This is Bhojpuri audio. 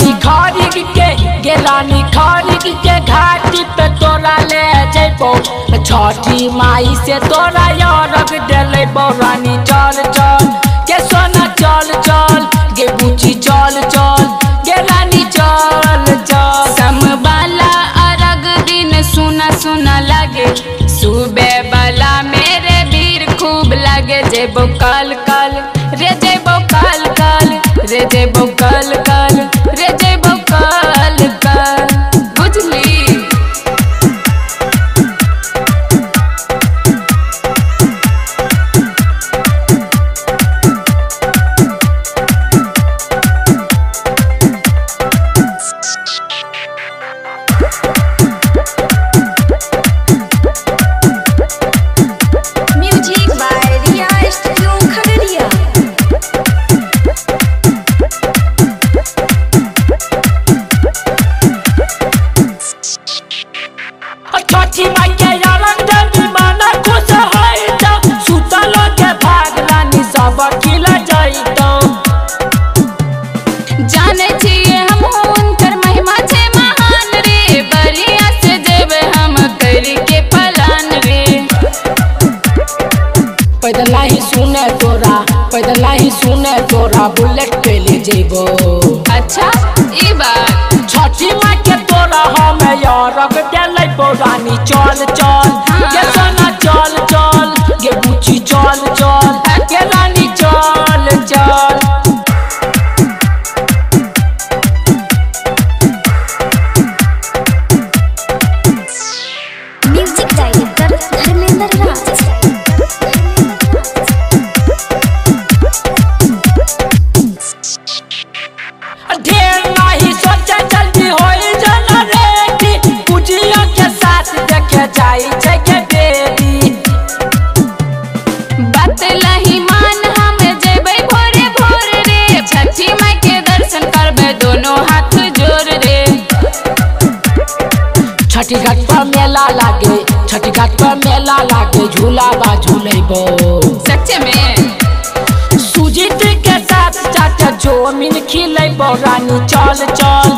रानी खरीद के रानी खरीद के घाटी पे तोरा ले जइबो छठी माई से तोरा यारक देलेबो रानी चल चल के सोना चल चल गे बुची चल चल गे रानी चल चल समबाला अरग दिन सुना सुना लगे सुबह वाला मेरे वीर खूब लगे जेबो कल कल रे जेबो कल कल रे जेबो कल कल रे जेबो कल कल बुझली। छठी माई के यारक देली माना खुश होइतो सुतल के भाग रानी सब खिल जाइतो जाने छिए हम उनकर महिमा छे महान रे बरिया से जेबे हम करी के पलान रे। पैदल ही सुने तोरा बुलेट पे ले जेबो। अच्छा ई बात छठी माई के तोरा हम यारक देलेबो रानी चल चल के सोना चल चल गे बुची चल चल के रानी चल चल। म्यूजिक डायरेक्टर धर्मेंद्र राज। ढेर नहीं सोचे जल्दी होई जाना रेडी पूजिया के साथ देखे जाई छै के बेटी बतलही मान हम जेबे भोरे भोर रे छठी माई के दर्शन करबे दोनों हाथ जोड़ रे। छठी घाट पर मेला लागे झूला बा झूलेबो सच्चे में सुजीत के साथ चाचा जोमिन खिलेबो रानी चल चल